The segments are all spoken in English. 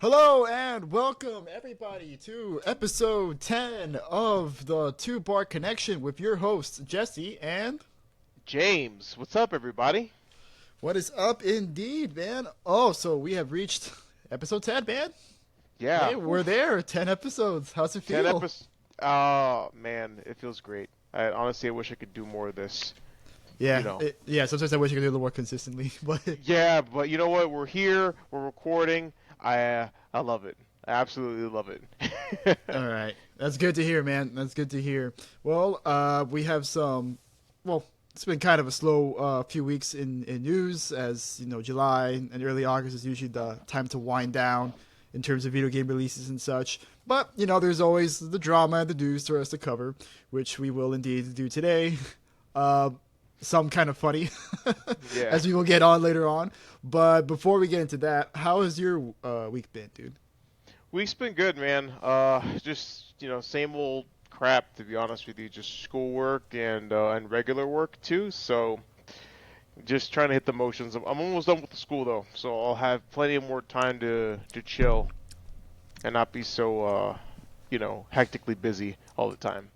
Hello and welcome everybody to episode 10 of the Two Bar Connection with your hosts Jesse and James, what's up, everybody? what is up indeed, man? Oh, so we have reached episode 10, man. Yeah, Hey, we're oof, there. 10 episodes. How's it 10 feel? episodes. Oh, man, it feels great. Honestly, I wish I could do more of this. You know. Yeah, sometimes I wish I could do a little more consistently, but Yeah, but you know what? We're here. We're recording. I love it. I absolutely love it. all right. That's good to hear, man. That's good to hear. Well, we have some. Well, it's been kind of a slow few weeks in news, as you know, July and early August is usually the time to wind down in terms of video game releases and such. But you know, there's always the drama and the news for us to cover, which we will indeed do today. Uh, some kind of funny, Yeah. as we will get on later on. But before we get into that, how has your week been, dude? Week's been good, man. Just same old crap, to be honest with you. Just schoolwork and regular work too. So just trying to hit the motions. I'm almost done with the school though, so I'll have plenty of more time to chill and not be so hectically busy all the time.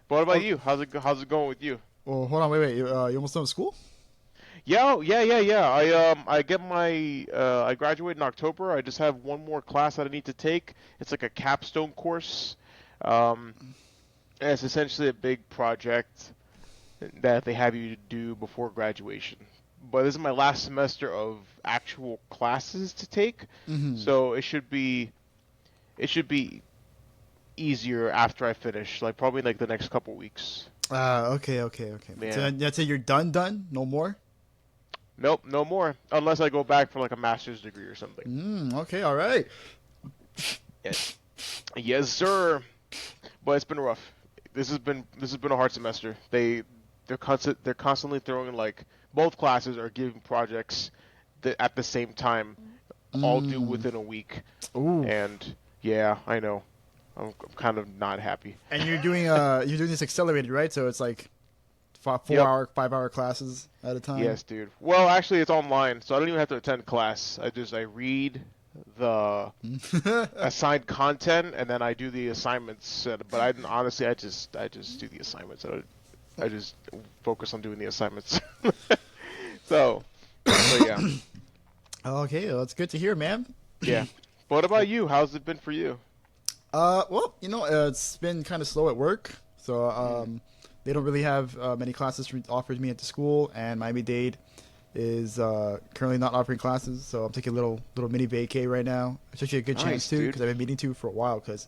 But what about Oh, you? How's it going with you? well, hold on, wait. You almost done with school? Yeah, yeah. I get my I graduate in October. I just have one more class that I need to take. It's like a capstone course. Um, and it's essentially a big project that they have you do before graduation. But this is my last semester of actual classes to take, Mm-hmm. so it should be easier after I finish, like probably like the next couple weeks. Okay. So Yeah. that's it. You're done. No more. Nope, no more. Unless I go back for like a master's degree or something. Okay, all right. Yeah. Yes, sir. But it's been rough. This has been a hard semester. They're constantly throwing like both classes are giving projects that at the same time, all due Mm. within a week. Ooh. And yeah, I know. I'm kind of not happy. And you're doing this accelerated, right? So it's like four Yep. hour, 5 hour classes at a time. Yes, dude. Well, actually, it's online, so I don't even have to attend class. I read the assigned content and then I do the assignments. But honestly, I just do the assignments. I just focus on doing the assignments. So, so yeah, Okay, well, that's good to hear, man. yeah. But what about you? How's it been for you? Well, you know, it's been kind of slow at work, so Mm. they don't really have many classes offered me at the school, and Miami-Dade is currently not offering classes, so I'm taking a little mini vacay right now. It's actually a good chance Nice, too, dude. because I've been meaning to for a while, because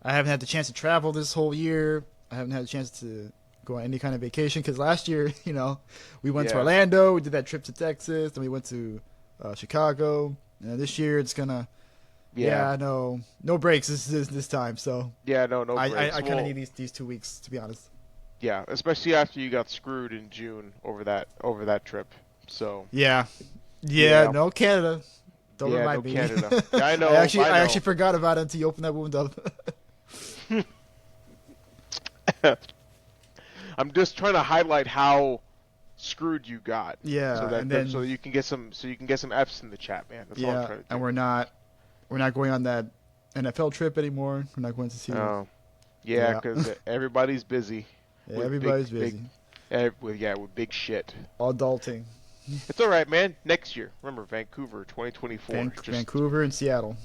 I haven't had the chance to travel this whole year. I haven't had a chance to go on any kind of vacation, because last year, you know, we went to Yeah, Orlando, we did that trip to Texas, then we went to Chicago, and this year it's gonna, yeah, yeah, no breaks this time, so. yeah. No, no I breaks. kind of Well, need these 2 weeks to be honest. yeah, especially after you got screwed in June over that trip. So Yeah, yeah. yeah, No Canada. Don't yeah. No remind me. Canada. Yeah, I I know. actually I I actually know. forgot about it until you opened that wound up. I'm just trying to highlight how screwed you got, so Yeah, that and so then you can get some F's in the chat, man. That's all I'm yeah, trying to and do. we're not going on that NFL trip anymore. We're not going to see. Oh, yeah, Yeah, because everybody's busy yeah with everybody's busy. with big shit. Adulting. It's all right, man. Next year, remember Vancouver 2024. Just Vancouver and Seattle.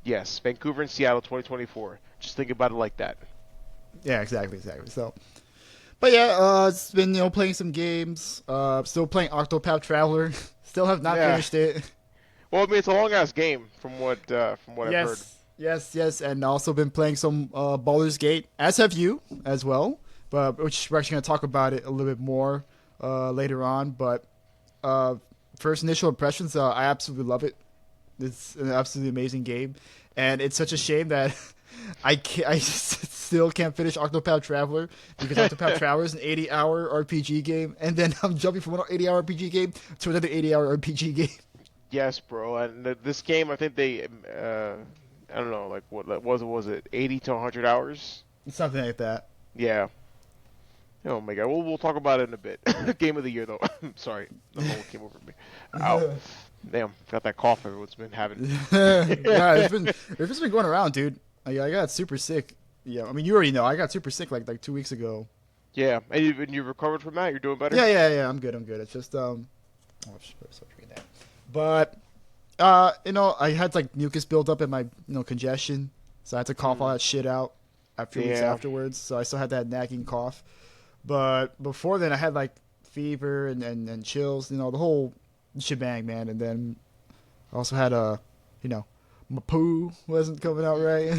yes, Vancouver and Seattle 2024. Just think about it like that. Yeah, exactly. So, but yeah, it's been playing some games. Still playing Octopath Traveler. Still have not Yeah. finished it. Well, I mean, it's a long ass game from what I've heard. Yes, and also been playing some Baldur's Gate, as have you as well. But which we're actually gonna talk about it a little bit more later on. But uh, first initial impressions, I absolutely love it. It's an absolutely amazing game, and it's such a shame that I still can't finish Octopath Traveler because Octopath Traveler is an 80-hour RPG game, and then I'm jumping from one 80-hour RPG game to another 80-hour RPG game. Yes, bro. And this game, I think I don't know, like what was it 80 to 100 hours? Something like that. Yeah. Oh my god. We'll talk about it in a bit. Game of the year, though. Sorry, the whole came over me. Ow. Damn, got that cough everyone's been having. Yeah, it's been going around, dude. I got super sick. Yeah, I mean you already know I got super sick like 2 weeks ago. Yeah, and you recovered from that. You're doing better. Yeah. I'm good. I'm good. It's just oh, I should read that. But I had like mucus build up in my congestion, so I had to cough all Mm, that shit out a few weeks yeah. afterwards. So I still had that nagging cough. But before then, I had like fever and chills, the whole shebang, man. And then I also had you know, my poo wasn't coming out right.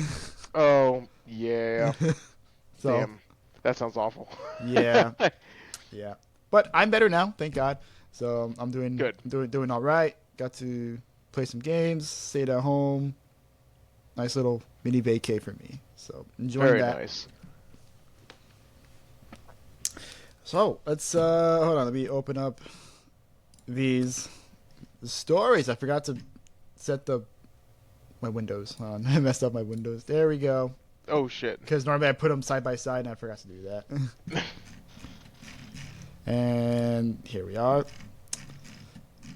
Oh, yeah. So Damn, that sounds awful. yeah, yeah. But I'm better now, thank God. So I'm doing Good. doing all right. Got to play some games, stayed at home. Nice little mini vacay for me. So enjoying Very that. nice. So let's hold on. Let me open up these stories. I forgot to set the my windows on. I messed up my windows. There we go. Oh shit. Because normally I put them side by side, and I forgot to do that. And here we are.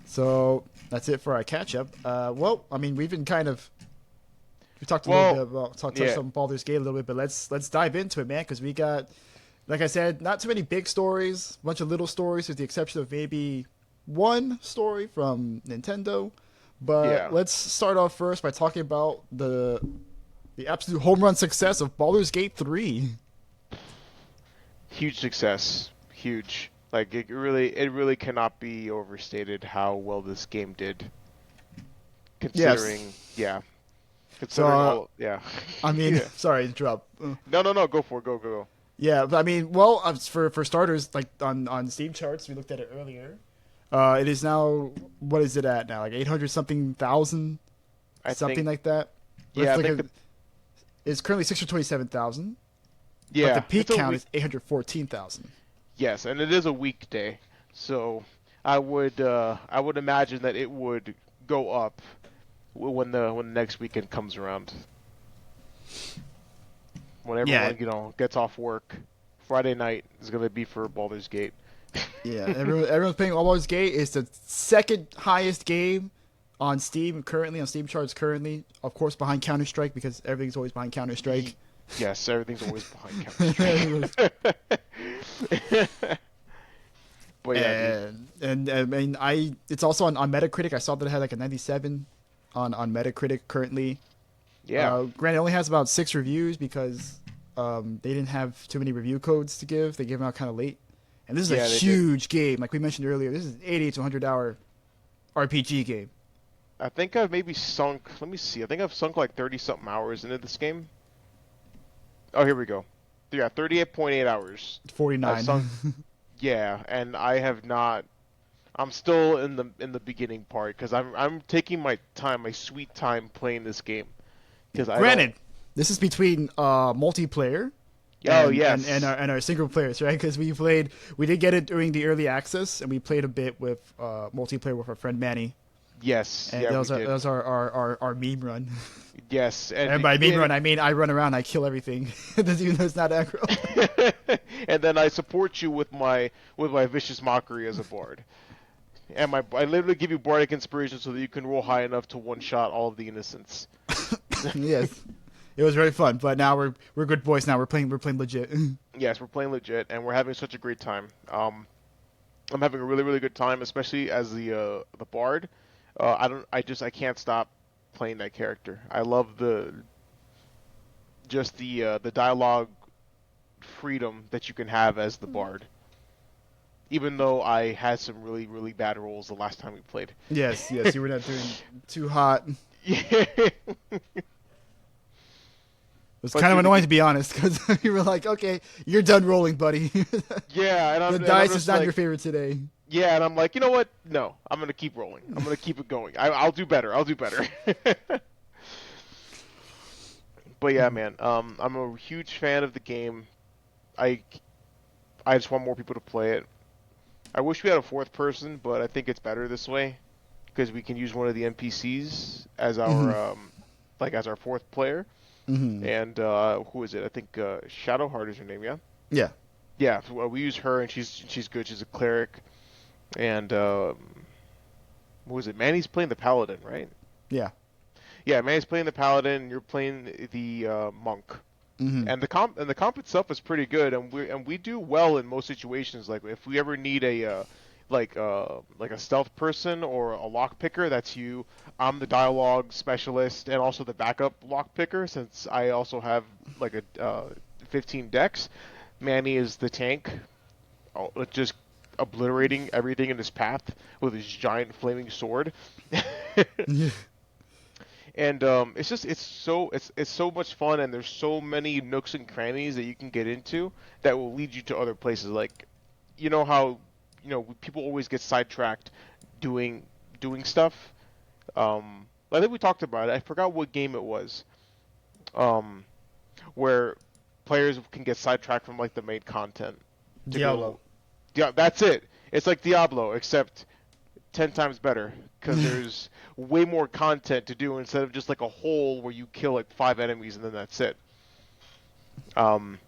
So that's it for our catch up. Well, I mean, we've been kind of we talked a little bit Well, about touched yeah. on Baldur's Gate a little bit, but let's dive into it, man, because we got, like I said, not too many big stories, a bunch of little stories, with the exception of maybe one story from Nintendo. But Yeah. let's start off first by talking about the absolute home run success of Baldur's Gate 3. Huge success. Huge. Like it really cannot be overstated how well this game did. Yes. Considering, yeah. So, Considering all, yeah. I mean, Yeah. sorry to interrupt. No, no, no. Go for it. Go, go, go. Yeah, but I mean, well, for starters, like on Steam charts, we looked at it earlier. It is now, what is it at now? Like 800 something thousand, I something think. like that. Yeah, It's I like think the. it's currently 627,000, but the Yeah, peak it's a count week. is 814,000. Yes, and it is a weekday, so I would imagine that it would go up when the next weekend comes around. When Yeah, everyone gets off work, Friday night is gonna be for Baldur's Gate. yeah. Everyone's playing Baldur's Gate. It's the second highest game on Steam currently, on Steam charts currently. Of course, behind Counter Strike, because everything's always behind Counter Strike. Yes, everything's always behind Counter-Strike. But yeah, dude. And I mean, it's also on Metacritic. I saw that it had like a 97 on Metacritic currently. Yeah, Granted, it only has about 6 reviews because they didn't have too many review codes to give. They gave them out kind of late. And this is a yeah, they did. huge game, like we mentioned earlier. This is an 80 to 100 hour RPG game. I think I've maybe sunk. Let me see. I think I've sunk like 30 something hours into this game. Oh, here we go. Yeah, 38.8 hours. I've 49. sunk. Yeah, and I have not. I'm still in the beginning part because I'm taking my time, my sweet time playing this game because I don't. Granted, this is between multiplayer Oh and yes, our single players, right? Because we did get it during the early access, and we played a bit with multiplayer with our friend Manny. yes, And yeah, that we was did. our meme run. Yes, And by meme run, I mean I run around, I kill everything, even though it's not aggro. and then I support you with my vicious mockery as a bard. And I literally give you bardic inspiration so that you can roll high enough to one shot all of the innocents. Yes, it was very fun. But now we're good boys. Now we're playing legit. Yes, we're playing legit, and we're having such a great time. I'm having a really really good time, especially as the bard. I can't stop playing that character. I love the dialogue freedom that you can have as the bard. Even though I had some really really bad rolls the last time we played. Yes, you were not doing too hot. Yeah. It was But kind of dude, annoying to be honest, because you were like, okay, you're done rolling, buddy. yeah, and The and I'm dice is just not like, your favorite today. yeah, and I'm like, you know what? No, I'm gonna keep rolling. I'm gonna keep it going. I'll do better. I'll do better. But yeah, man, I'm a huge fan of the game. I I just want more people to play it. I wish we had a fourth person, but I think it's better this way because we can use one of the NPCs as Hmm. our like as our fourth player. Hmm. And who is it? I think Shadowheart is her name. Yeah. Yeah. Yeah. So, we use her, and she's good. She's a cleric, and what was it? Manny's playing the paladin, right? Yeah. Yeah, Manny's playing the paladin. And you're playing the monk. Hmm. And the comp itself is pretty good, and we do well in most situations. Like if we ever need a like a stealth person or a lock picker, that's you. I'm the dialogue specialist and also the backup lock picker since I also have like a 15 decks. Manny is the tank, just obliterating everything in his path with his giant flaming sword. And it's so much fun, and there's so many nooks and crannies that you can get into that will lead you to other places. Like, you know how people always get sidetracked doing stuff. I think we talked about it. I forgot what game it was. Um, where players can get sidetracked from like the main content to Diablo. go. Yeah, that's it. It's like Diablo, except 10 times better because there's way more content to do instead of just like a hole where you kill like 5 enemies and then that's it. Um,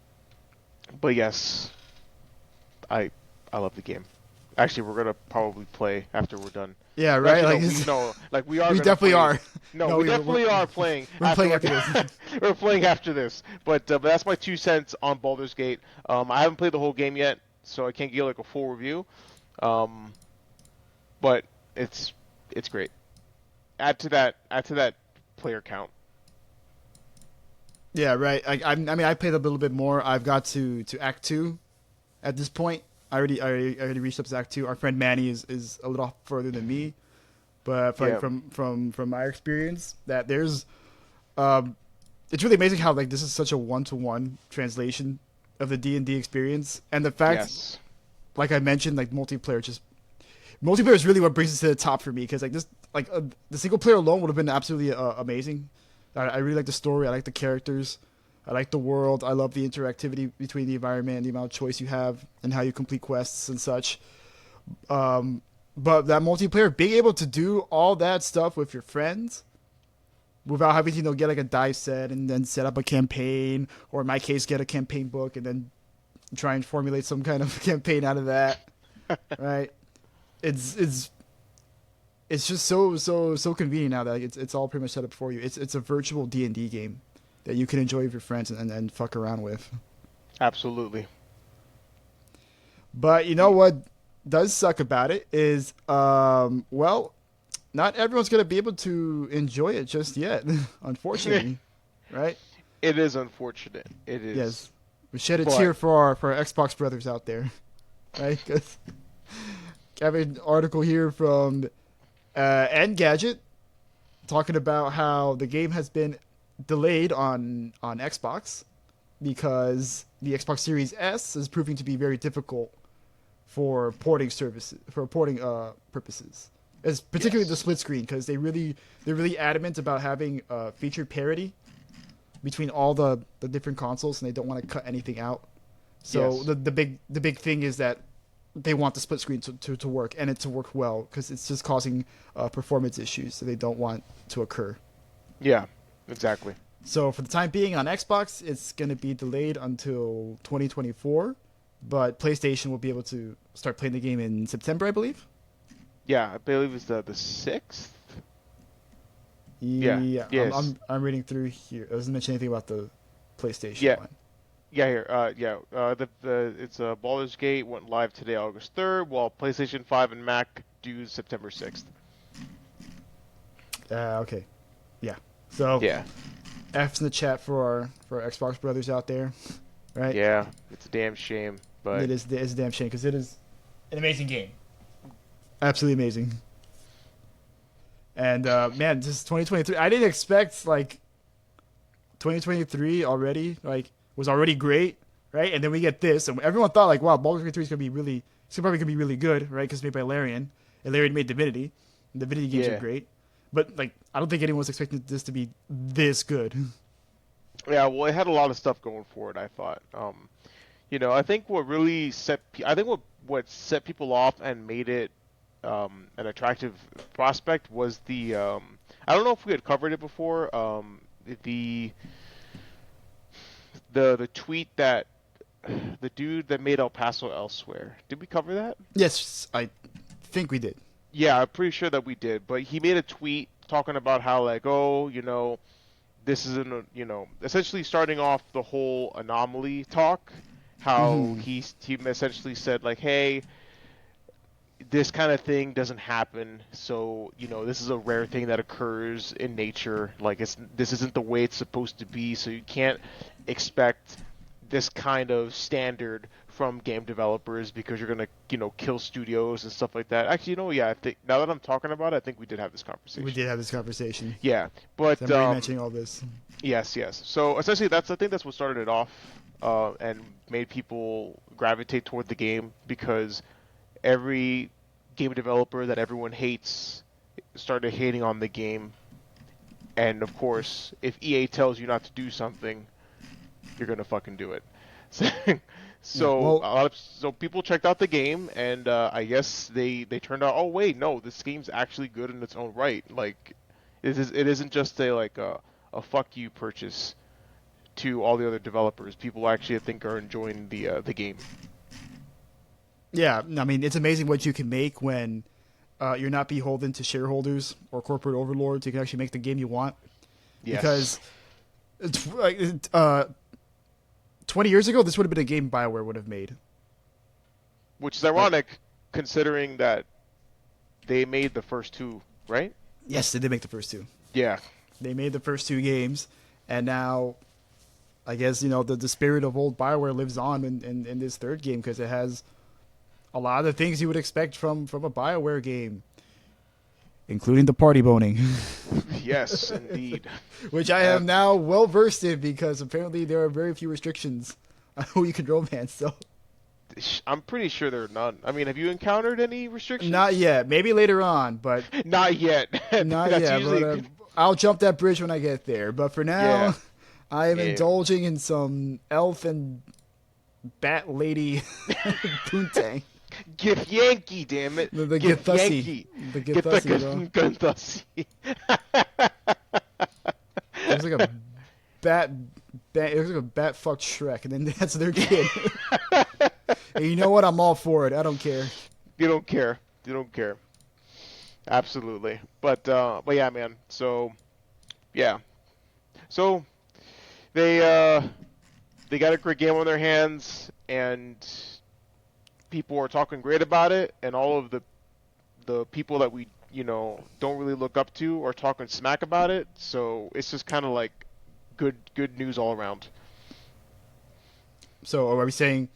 but yes, I I love the game. Actually, we're gonna probably play after we're done. Yeah, Well, right. actually, Like no, like we are we gonna definitely play. are. No, No, we definitely are playing we're after playing after this. we're playing after this. But that's my 2 cents on Baldur's Gate. I haven't played the whole game yet, so I can't give like a full review. Um, but it's great. Add to that player count. Yeah, right. I mean, I played a little bit more. I've got to Act Two at this point. I already reached up to Act Two. Our friend Manny is a little further than me, but like Yeah. from my experience, that there's um, it's really amazing how like this is such a one-to-one translation of the D&D experience, and the fact, Yes. like I mentioned, like multiplayer is really what brings it to the top for me because like this the single player alone would have been absolutely amazing. I really like the story. I like the characters. I like the world. I love the interactivity between the environment and the amount of choice you have and how you complete quests and such. Um, but that multiplayer, being able to do all that stuff with your friends without having to get like a dice set and then set up a campaign, or in my case, get a campaign book and then try and formulate some kind of campaign out of that. Right? It's it's just so convenient now that like, it's all pretty much set up for you. It's a virtual D&D game that you can enjoy with your friends and fuck around with. Absolutely. But you know what does suck about it is well, not everyone's gonna be able to enjoy it just yet, unfortunately, right? It is unfortunate. It is. Yes, we shed a But tear for our Xbox brothers out there, right? 'Cause I have an article here from Engadget talking about how the game has been delayed on Xbox because the Xbox Series S is proving to be very difficult for porting purposes. It's particularly the yes. split screen because they're really adamant about having feature parity between all the different consoles, and they don't want to cut anything out. So Yes. the big thing is that they want the split screen to work, and it to work well, because it's just causing performance issues that they don't want to occur. Yeah. Exactly. So for the time being on Xbox, it's going to be delayed until 2024, but PlayStation will be able to start playing the game in September, I believe. Yeah. I believe it's the sixth. Yeah. Yeah, Yes. I'm reading through here. It doesn't mention anything about the PlayStation Yeah. one. Yeah. Here. Yeah. The it's Baldur's Gate went live today, August 3rd, while PlayStation 5 and Mac due September 6th. Okay, yeah. So Yeah. F's in the chat for our Xbox brothers out there, right? Yeah. It's a damn shame, but It's a damn shame because it is an amazing game, absolutely amazing. And man, just 2023. I didn't expect like 2023 already like was already great, right? And then we get this, and everyone thought like, wow, Baldur's Gate 3 is gonna be really, it's probably gonna be really good, right? Because it's made by Larian, and Larian made Divinity. And Divinity games are yeah. great, but like I don't think anyone's expecting this to be this good. Yeah. Well, it had a lot of stuff going for it. I thought. I think what really I think what set people off and made it an attractive prospect was I don't know if we had covered it before. The the tweet that the dude that made El Paso elsewhere. Did we cover that? Yes, I think we did. Yeah, I'm pretty sure that we did. But he made a tweet talking about how like, oh, this isn't, essentially starting off the whole anomaly talk. How Hmm. he essentially said like, hey, this kind of thing doesn't happen. So, this is a rare thing that occurs in nature. Like this isn't the way it's supposed to be. So you can't expect this kind of standard from game developers because you're gonna, kill studios and stuff like that. Actually, yeah, I think now that I'm talking about it, I think we did have this We conversation. did have this conversation. Yeah, So but I'm re-mentioning all this. yes, yes. So essentially, I think that's what started it off, and made people gravitate toward the game because every game developer that everyone hates started hating on the game. And of course, if EA tells you not to do something, you're gonna fucking do it. Yeah. So Well, so people checked out the game, and I guess they turned out. Oh wait, no, this game's actually good in its own right. Like it isn't just a fuck you purchase to all the other developers. People actually, I think, are enjoying the game. yeah. I mean, it's amazing what you can make when you're not beholden to shareholders or corporate overlords. You can actually make the game you want Yes, because it's like 20 years ago, this would have been a game BioWare would have made. which is Like, ironic considering that they made the first two, right? yes, they did make the first two. Yeah, They made the first two games, and now I guess the spirit of old BioWare lives on in this third game because it has a lot of the things you would expect from a BioWare game, including the party boning, yes, indeed. which I Uh, am now well versed in because apparently there are very few restrictions on who you can romance. So I'm pretty sure there are none. I mean, have you encountered any not restrictions? yet. Maybe later on, but Not yet. not That's yet. But usually I'll jump that bridge when I get there. But for yeah. now, I am Yeah. indulging in some elf and bat lady poontang. Gif Yankee, damn it. The Gif Githussy. Yankee. The Get the Githussy, bro. Gunthusy. It was like a bat, it was like a bat fucked Shrek, and then that's their kid. And you know what? I'm all for it. I don't care. You don't care. You don't care. Absolutely. But yeah, man. So yeah. So they they got a great game on their hands, and people are talking great about it, and all of the people that we don't really look up to are talking smack about it. So it's just kind of like good news all around. So are we saying,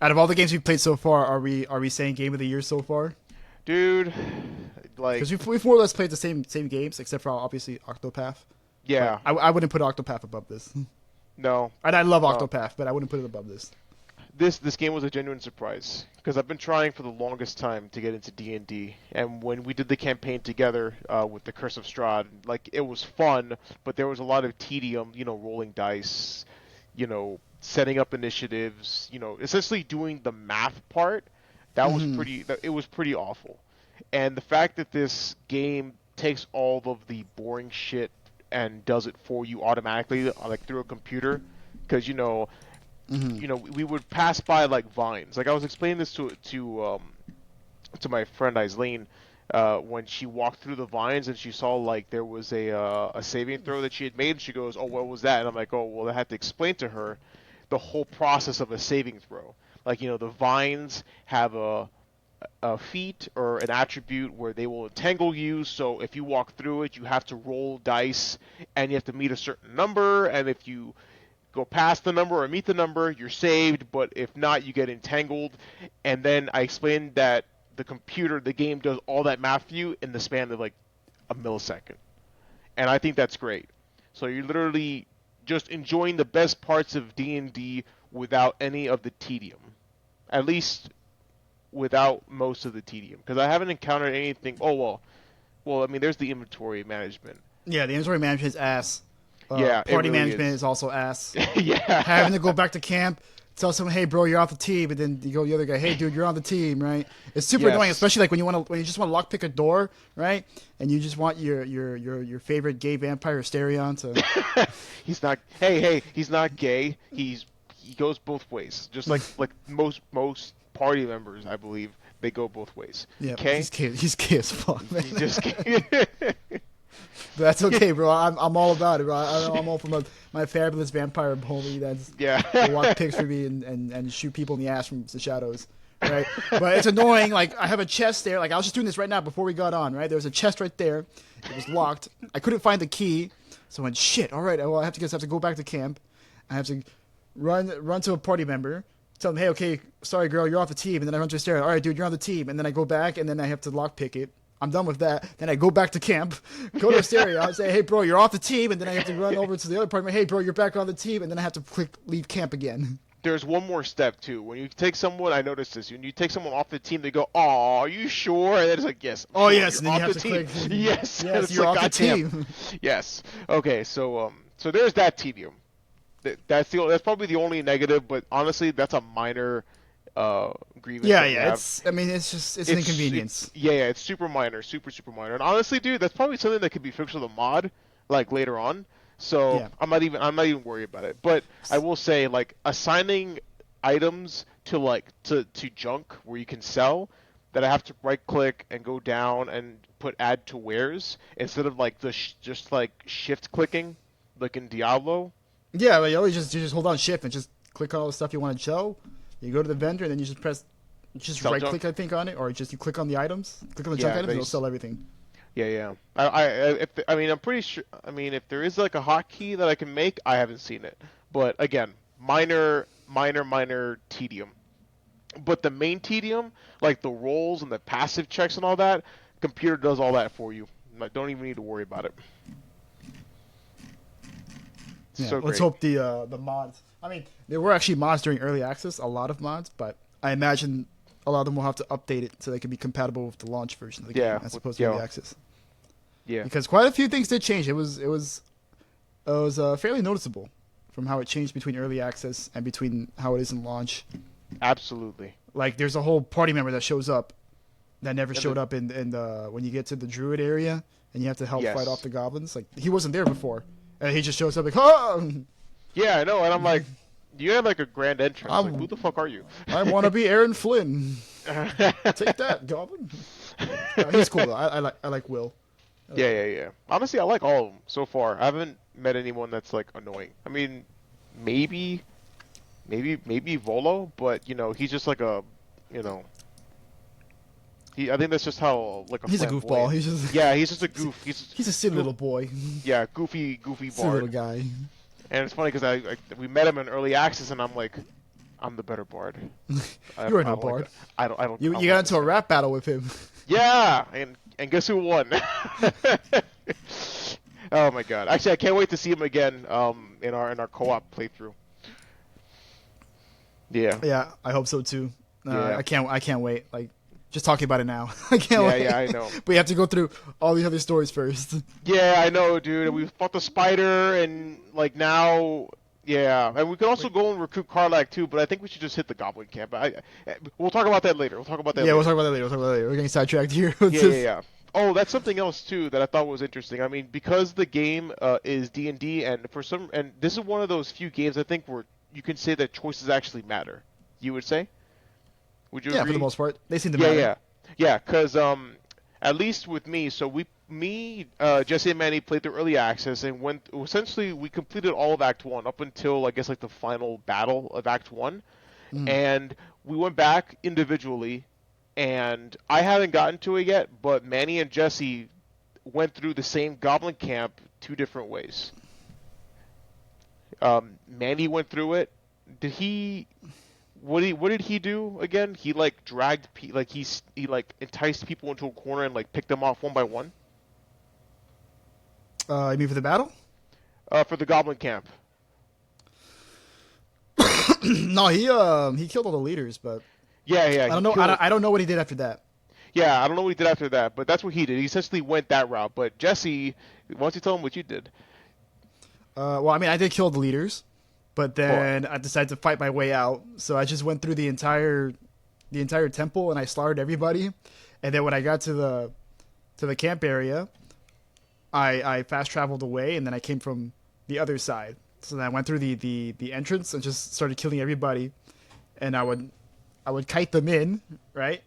out of all the games we've played so far, are we saying game of the year so far? Dude, like Because we've more or less played the same games, except for obviously Octopath. But yeah, I wouldn't put Octopath above this. no, And I love no. Octopath, but I wouldn't put it above this. This game was a genuine surprise because I've been trying for the longest time to get into D&D, and when we did the campaign together with the Curse of Strahd, like it was fun, but there was a lot of tedium, rolling dice, setting up initiatives, essentially doing the math part. That was Hmm. it was pretty awful. And the fact that this game takes all of the boring shit and does it for you automatically, like through a computer, because Hmm. we would pass by like vines. Like I was explaining this to my friend Aislene when she walked through the vines and she saw like there was a saving throw that she had made. And she goes, "Oh, what was that?" And I'm like, "Oh, well, I had to explain to her the whole process of a saving throw. Like the vines have a feat or an attribute where they will entangle you. So if you walk through it, you have to roll dice and you have to meet a certain number. And if you go past the number or meet the number, you're saved. But if not, you get entangled. And then I explained that the game does all that math for you in the span of like a millisecond. And I think that's great. So you're literally just enjoying the best parts of D&D without any of the tedium. At least without most of the tedium, because I haven't encountered anything. Oh well. I mean, there's the inventory management. Yeah, the inventory management is ass. Yeah, it Party really management is. is also ass. Yeah, Having to go back to camp, tell someone, "Hey, bro, you're off the team," and then you go to the other guy, "Hey, dude, you're on the team," right? It's super annoying, yes, especially like when you just want to lockpick a door, right? And you just want your favorite gay vampire Asterion to. he's not. Hey, he's not gay. He goes both ways, just like most party members, I believe. They go both ways. Yeah, Okay? he's gay as fuck, man. You just That's okay, bro. I'm all about it, bro. I'm all for my fabulous vampire homie that's yeah. will watch pics for me and shoot people in the ass from the shadows, right? But it's annoying. Like I have a chest there. Like I was just doing this right now before we got on, right? There was a chest right there. It was locked. I couldn't find the key, so I went shit. All right, well I have to go back to camp. I have to run to a party member. Tell them, hey, okay, sorry, girl, you're off the team. And then I run to a stair. All right, dude, you're on the team. And then I go back, and then I have to lockpick it. I'm done with that. Then I go back to camp, go to Asteria. I say, hey, bro, you're off the team. And then I have to run over to the other apartment. Hey, bro, you're back on the team. And then I have to click leave camp again. There's one more step, too. When you take someone, I noticed this. When you take someone off the team, they go, oh, are you sure? And then it's like, yes. Oh, sure, yes. And then you off have the to team. click. Yes. Yes, It's you're like, off the goddamn. team. Yes. Okay, so there's that tedium. That's probably the only negative, but honestly, that's a minor grievance. Yeah, that we yeah. have. It's an inconvenience. It's super minor, super minor. And honestly, dude, that's probably something that could be fixed with a mod, like later on. So Yeah. I'm not even worried about it. But I will say, like, assigning items to junk where you can sell, that I have to right click and go down and put add to wares instead of like just like shift clicking like in Diablo. Yeah, but you just hold on shift and just click on all the stuff you want to show. You go to the vendor and then you just Sell right junk. click, I think, on it, or just you click on the items, click on the junk Yeah, items, it'll sell everything. Yeah. I'm pretty sure. I mean, if there is like a hotkey that I can make, I haven't seen it. But again, minor tedium. But the main tedium, like the rolls and the passive checks and all that, computer does all that for you. Don't even need to worry about it. Yeah, So let's great. hope the mods. I mean, there were actually mods during early access, a lot of mods, but I imagine a lot of them will have to update it so they can be compatible with the launch version of the game as opposed to early access. Yeah. Because quite a few things did change. It was fairly noticeable from how it changed between early access and between how it is in launch. Absolutely. Like there's a whole party member that shows up that never showed up in the when you get to the druid area and you have to help Yes. fight off the goblins. Like he wasn't there before, and he just shows up like, oh, Yeah, I know, and I'm like, you had like a grand entrance. I'm- Like, who the fuck are you? I want to be Aaron Flynn. Take that, goblin. He's cool though. I like Will. Yeah. Honestly, I like all of them so far. I haven't met anyone that's like annoying. I mean, maybe Volo, but you know, he's just like a, you know, I think that's just how like a He's a flamboyant- goofball. He's just he's just a goof. he's a silly little boy. Yeah, goofy Silly little bard. guy. And it's funny because we met him in early access, and I'm like, I'm the better bard. You are no bard. I don't. You I got don't into a rap battle with him. Yeah, and guess who won? Oh my god! Actually, I can't wait to see him again. In our co-op playthrough. Yeah. Yeah, I hope so too. Yeah. I can't wait. Like, just talking about it now. I can't wait. Yeah, I know. But you have to go through all the other stories first. Yeah, I know, dude. We fought the spider, and like now, yeah, and we could also go and recruit Karlak too. But I think we should just hit the goblin camp. We'll talk about that later. We'll talk about that. Yeah, later. we'll talk about that later. We're getting sidetracked here. Yeah. Oh, that's something else too that I thought was interesting. I mean, because the game is D&D, and this is one of those few games I think where you can say that choices actually matter. You would say? Would you Yeah, agree? for the most part, they seem to matter. Yeah. Because at least with me, so Jesse and Manny played through early access, and essentially we completed all of Act 1 up until I guess like the final battle of Act 1, and we went back individually. And I haven't gotten to it yet, but Manny and Jesse went through the same goblin camp 2 different ways. Manny went through it. What did he do again? He like dragged he like enticed people into a corner and like picked them off one by one. You mean for the battle? For the goblin camp. No, he killed all the leaders, but Yeah. I don't know. I don't know what he did after that. Yeah, I don't know what he did after that, but that's what he did. He essentially went that route. But Jesse, why don't you tell him what you did? Well, I mean, I did kill the leaders, but then I decided to fight my way out. So I just went through the entire temple and I slaughtered everybody. And then when I got to the camp area, I fast traveled away, and then I came from the other side. So then I went through the entrance and just started killing everybody. And I would kite them in, right?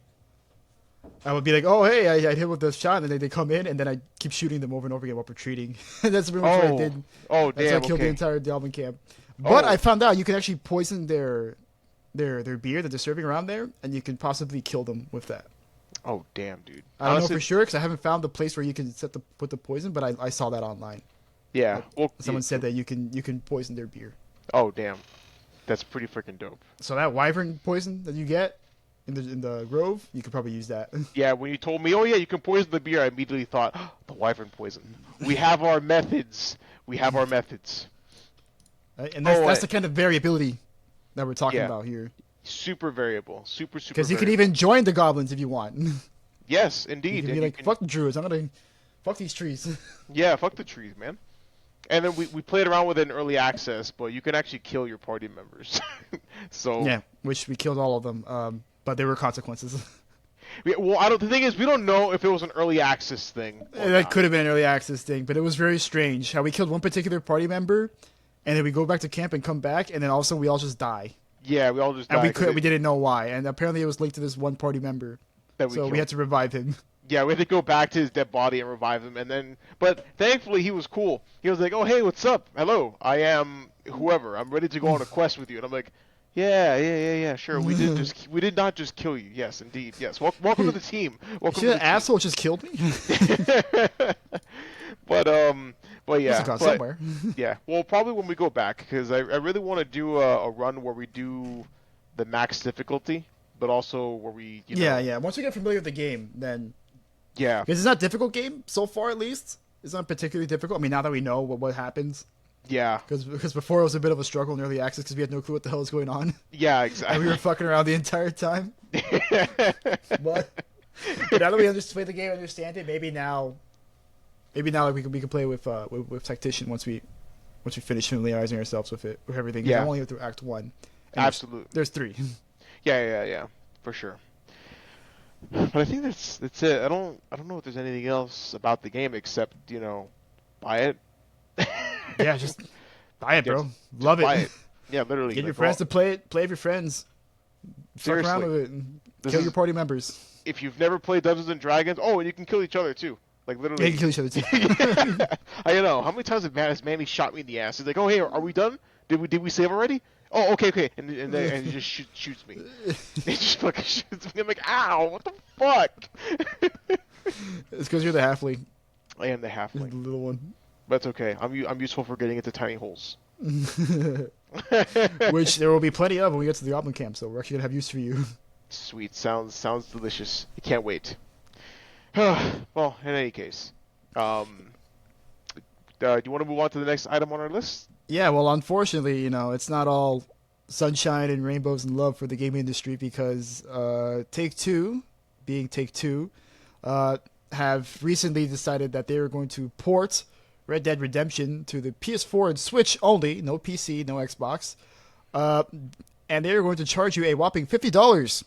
I would be like, oh hey, I hit with this shot, and then they come in, and then I keep shooting them over and over again while retreating. That's pretty much what I Oh, did. oh, That's how I damn. killed the Okay. entire Goblin camp. But I Oh, found out you can actually poison their beer that they're serving around there, and you can possibly kill them with that. oh, damn, dude. I don't know Honestly, for sure because I haven't found the place where you can put the poison, but I saw that online. yeah. Like Well, someone said that you can poison their beer. oh, damn. That's pretty freaking dope. So that wyvern poison that you get in the grove, you could probably use that. Yeah, when you told me, oh yeah, you can poison the beer, I immediately thought, oh, the wyvern poison. We have our methods. We have our methods. Right? And Oh, that's the kind of variability that we're talking yeah. about here. Super variable. Super, super Because you can variable. even join the goblins if you want. You Yes, can indeed. be And you like, can, fuck the druids, I'm gonna fuck these trees. yeah, fuck the trees, man. And then we played around with it in early access, but you can actually kill your party members. So, Yeah, which we killed all of them. But there were consequences. well, I don't. The thing is, we don't know if it was an early access thing or That not. could have been an early access thing, but it was very strange how we killed one particular party member, and then we go back to camp and come back, and then all of a sudden we all just die, Yeah, we all just and died 'cause we didn't know why, and apparently it was linked to this one party member, that we so killed. we had to revive him. Yeah, we had to go back to his dead body and revive him, and then, but thankfully he was cool. He was like, "Oh, hey, what's up? Hello, I am whoever. I'm ready to go on a quest with you." And I'm like, "Yeah, sure. We did not just kill you. Yes, indeed. Yes. Welcome to the team. You Welcome see to that the asshole just killed me? team." But Must yeah, have gone but somewhere. yeah. Well, probably when we go back, because I really want to do a run where we do the max difficulty, but also where we, Yeah. Once we get familiar with the game, then yeah, because it's not a difficult game so far, at least it's not particularly difficult. I mean, now that we know what happens, yeah, because before it was a bit of a struggle in early access because we had no clue what the hell was going on, yeah, and exactly. we were fucking around the entire time. But now that we play the game, understand it, maybe now like we can play with Tactician once we finish familiarizing ourselves with everything. 'Cause Yeah. I'm only through Act 1. And Absolutely. There's 3. Yeah, for sure. But I think that's it. I don't know if there's anything else about the game except, buy it. Yeah, just buy it, bro. Just Love buy it. it. Yeah, literally. Get your like, friends well, to play it. Play with your friends. Fuck around seriously. with it. And This kill is your party members. if you've never played Dungeons and Dragons. Oh, and you can kill each other too. Like Yeah, you literally. can kill each other too. I know. How many times has Manny shot me in the ass? He's like, "Oh, hey, are we done? Did we save already? Oh, okay." And he just shoots me. He just fucking shoots me. I'm like, "Ow! What the fuck?" It's because you're the halfling, I am the the halfling, little one. but it's okay. I'm useful for getting into tiny holes. Which there will be plenty of when we get to the Goblin Camp, so we're actually gonna have use for you. Sweet. Sounds delicious. I can't wait. Well, in any case, do you want to move on to the next item on our list? Yeah, well, unfortunately, it's not all sunshine and rainbows and love for the gaming industry because Take-Two, being Take-Two, have recently decided that they are going to port Red Dead Redemption to the PS4 and Switch only, no PC, no Xbox, and they are going to charge you a whopping $50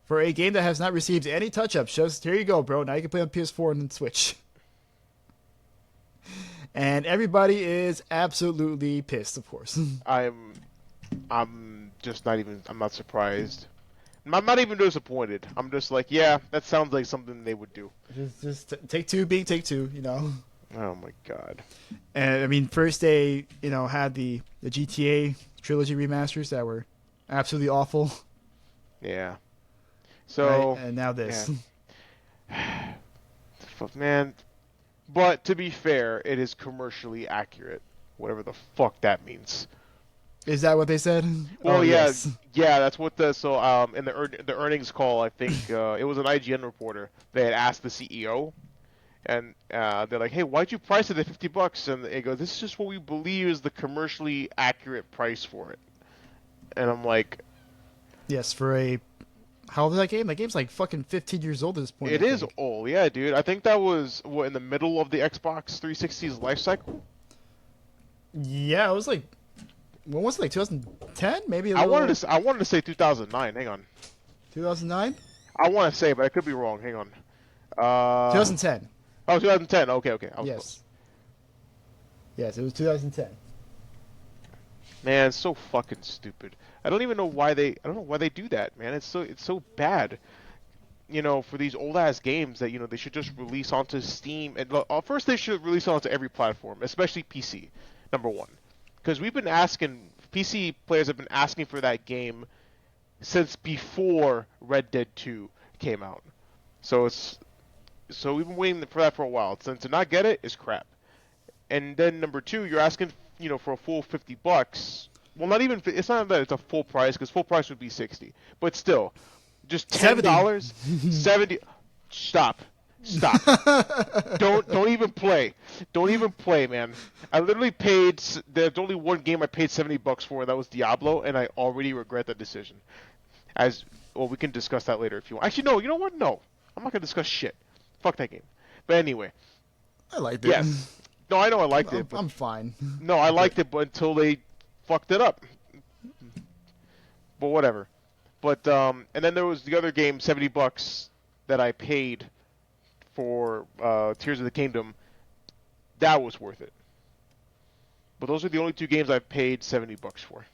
for a game that has not received any touch-ups. Just here you go, bro. Now you can play on PS4 and Switch. And everybody is absolutely pissed, of course. I'm just not even. I'm not surprised. I'm not even disappointed. I'm just like, yeah, that sounds like something they would do. just Take-Two being Take-Two, Oh my god. And I mean, first they, had the GTA trilogy remasters that were absolutely awful. Yeah. So, right? And now this. fuck, man. But to be fair, it is commercially accurate. Whatever the fuck that means. Is that what they said? Well, Oh, yeah, yes. yeah. That's what in the earnings call, I think it was an IGN reporter. They had asked the CEO, and they're like, "Hey, why'd you price it at $50?" And they go, "This is just what we believe is the commercially accurate price for it." And I'm like, Yes, for a... How old is that game? That game's like fucking 15 years old at this point. "It I is think. old, yeah, dude. I think that was in the middle of the Xbox 360's life cycle." Yeah, it was like... When was it? Like 2010? Maybe a I little... wanted to say 2009. Hang on. 2009? I want to say, but I could be wrong. Hang on. 2010. Oh, 2010. Okay. I was Yes. close. Yes, it was 2010. Man, it's so fucking stupid. I don't know why they do that, man. It's so bad. for these old ass games that they should just release onto Steam and first they should release onto every platform, especially PC. Number one, because we've been asking PC players have been asking for that game since before Red Dead 2 came out. So we've been waiting for that for a while. So to not get it is crap. And then number two, you're asking for a full $50. Well, not even. It's not that it's a full price because full price would be 60. But still, just $10, 70. Stop. Don't even play. Don't even play, man. I literally paid. There's only one game I paid $70 for, and that was Diablo, and I already regret that decision. As well, we can discuss that later if you want. Actually, no. You know what? No, I'm not gonna discuss shit. Fuck that game. But anyway, I liked it. yes. No, I know I liked it. But I'm fine. No, I liked it, but until they fucked it up. But whatever. But and then there was the other game, $70 that I paid for Tears of the Kingdom. That was worth it. But those are the only two games I've paid $70 for.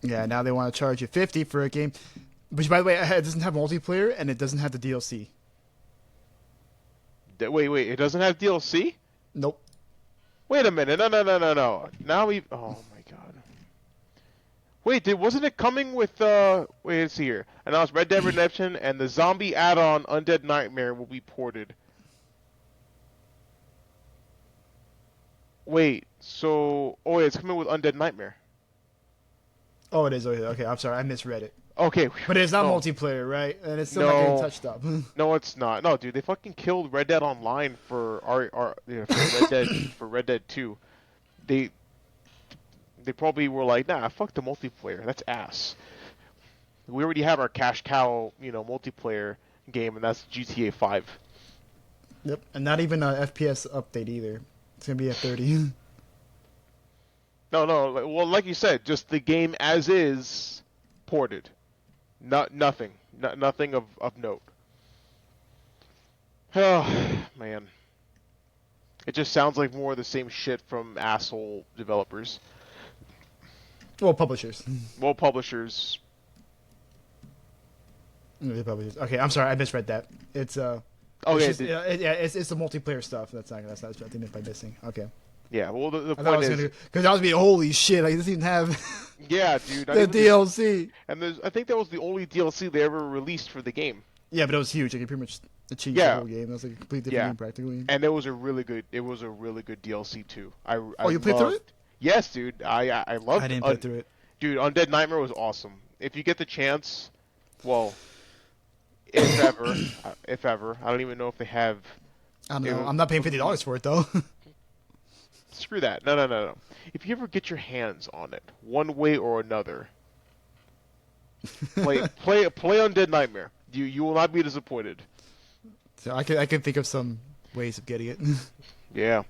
Yeah, now they want to charge you 50 for a game, which, by the way, it doesn't have multiplayer and it doesn't have the DLC. Wait, it doesn't have DLC? Nope. Wait a minute, no. Now we. Oh my god. Wait, wasn't it coming with wait, let's see here. Announced Red Dead Redemption and the zombie add-on Undead Nightmare will be ported. Wait, so it's coming with Undead Nightmare. Oh, it is. Okay, I'm sorry, I misread it. Okay, but it's not multiplayer, right? And it's still not getting touched up. No, it's not. No, dude, they fucking killed Red Dead Online for for Red Dead 2. They probably were like, nah, fuck the multiplayer. That's ass. We already have our cash cow, multiplayer game, and that's GTA 5. Yep, and not even an FPS update either. It's gonna be at 30. No. Well, like you said, just the game as is ported. Nothing of note. Oh, man. It just sounds like more of the same shit from asshole developers. Well, publishers. Publishers. Okay, I'm sorry, I misread that. It's okay. It's the multiplayer stuff. That's not what I think by missing. Okay. Yeah, well, the point is... Because I was being, holy shit, like, this even have... Yeah, dude. the DLC. And I think that was the only DLC they ever released for the game. Yeah, but it was huge. Like, it pretty much changed the whole game. It was like a completely different game, practically. And it was a really good DLC, too. You played through it? Yes, dude. I loved it. I didn't play through it. Dude, Undead Nightmare was awesome. If you get the chance, well, if ever. I don't even know if they have... I don't know. I'm not paying $50 for it, though. Screw that. No. If you ever get your hands on it, one way or another, play Undead Nightmare. You will not be disappointed. So I can think of some ways of getting it. Yeah,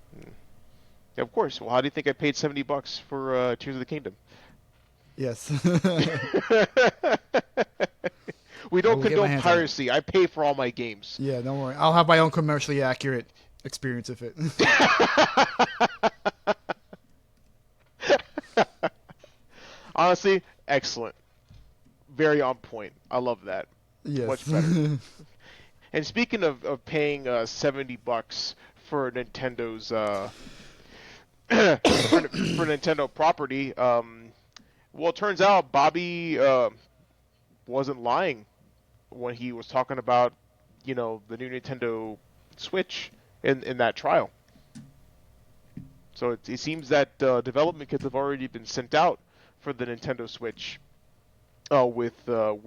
of course. Well, how do you think I paid $70 for Tears of the Kingdom? Yes. We don't condone piracy. I pay for all my games. Yeah, don't worry. I'll have my own commercially accurate experience of it. Honestly, excellent. Very on point. I love that. Yes. Much better. And speaking of paying $70 for Nintendo's for Nintendo property, well, it turns out Bobby wasn't lying when he was talking about the new Nintendo Switch in that trial. So it seems that development kits have already been sent out for the Nintendo Switch with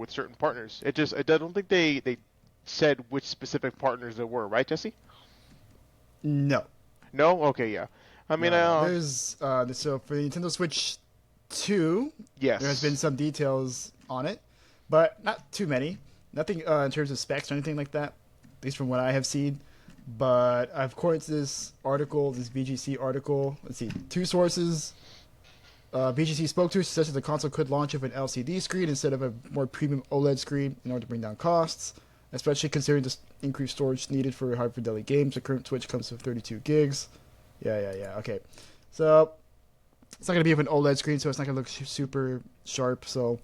certain partners. I don't think they said which specific partners there were, right, Jesse? No. No? Okay, yeah. I mean, there's so for the Nintendo Switch 2, yes, there has been some details on it, but not too many. Nothing in terms of specs or anything like that, at least from what I have seen. But according to this VGC article, let's see, two sources. VGC spoke to suggested the console could launch with an LCD screen instead of a more premium OLED screen in order to bring down costs, especially considering the increased storage needed for high fidelity games. The current Switch comes with 32 gigs. Yeah. Okay, so it's not gonna be with an OLED screen, so it's not gonna look super sharp. So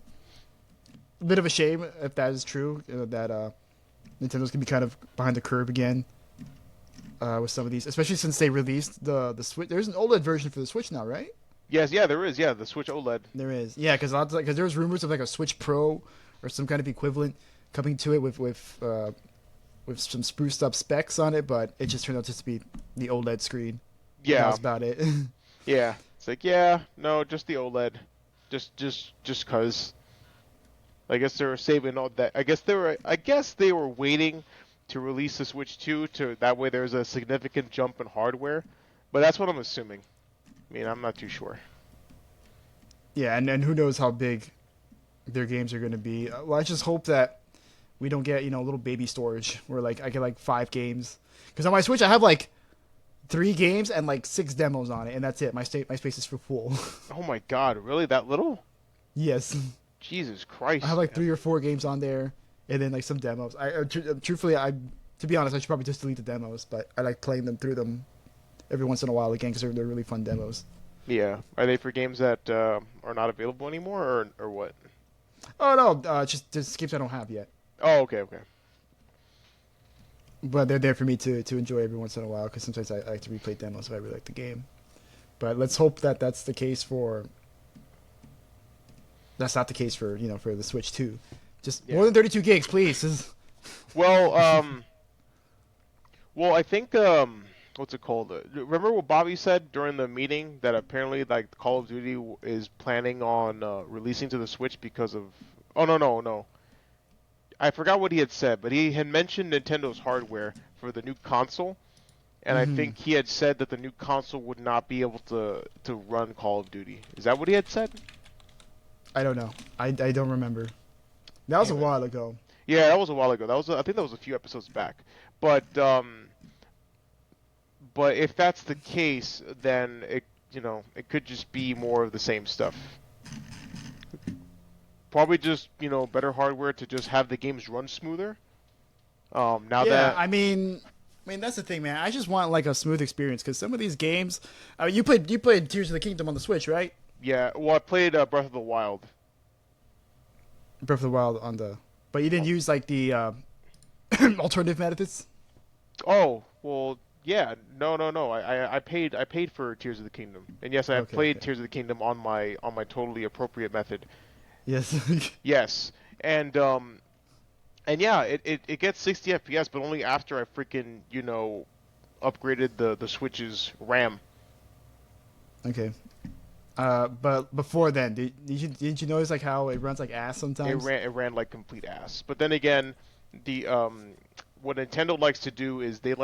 a bit of a shame if that is true. That Nintendo's gonna be kind of behind the curve again with some of these, especially since they released the Switch. There's an OLED version for the Switch now, right? Yes, yeah, there is. Yeah, the Switch OLED. There is. Yeah, because there was rumors of like a Switch Pro or some kind of equivalent coming to it with some spruced up specs on it, but it just turned out just to be the OLED screen. That Yeah, was about it. yeah. It's like, yeah, no, just the OLED. Just cause. I guess they were saving all that. I guess they were waiting to release the Switch 2 to that way there's a significant jump in hardware. But that's what I'm assuming. I mean, I'm not too sure. Yeah, and who knows how big their games are going to be. Well, I just hope that we don't get little baby storage where like I get like 5 games. Because on my Switch I have like 3 games and like 6 demos on it, and that's it. My space is for full. Oh my God, really that little? Yes, Jesus I have Christ, like man. 3 or 4 games on there, and then like some demos. Truthfully, to be honest, I should probably just delete the demos, but I like playing them through them every once in a while again because they're really fun demos. Yeah. Are they for games that are not available anymore, or what? Oh no, just games I don't have yet, Oh, okay, okay. but they're there for me to enjoy every once in a while because sometimes I like to replay demos if I really like the game. But let's hope that that's the case for. That's not the case for for the Switch 2. Just Yeah. more than 32 gigs, please. Well, I think what's it called? Remember what Bobby said during the meeting that apparently like Call of Duty is planning on releasing to the Switch because of. Oh no no no! I forgot what he had said, but he had mentioned Nintendo's hardware for the new console, and I Hmm. think he had said that the new console would not be able to run Call of Duty. Is that what he had said? I don't know. I don't remember. That was a Damn it. while ago. Yeah, that was a while ago. I think that was a few episodes back. But but if that's the case, then it could just be more of the same stuff. Probably just better hardware to just have the games run smoother. Now Yeah, that I mean that's the thing, man. I just want like a smooth experience because some of these games, you played Tears of the Kingdom on the Switch, right? yeah, well I played Breath of the Wild. Breath of the Wild on the, but you didn't use like the alternative methods. Oh well, yeah, no. I paid for Tears of the Kingdom, and yes, I have Okay, played okay. Tears of the Kingdom on my totally appropriate method. Yes. Yes, and yeah, it gets 60 FPS, but only after I freaking upgraded the Switch's RAM. Okay. But before then, did you notice like how it runs like ass It sometimes? ran like complete ass. But then again, the what Nintendo likes to do is they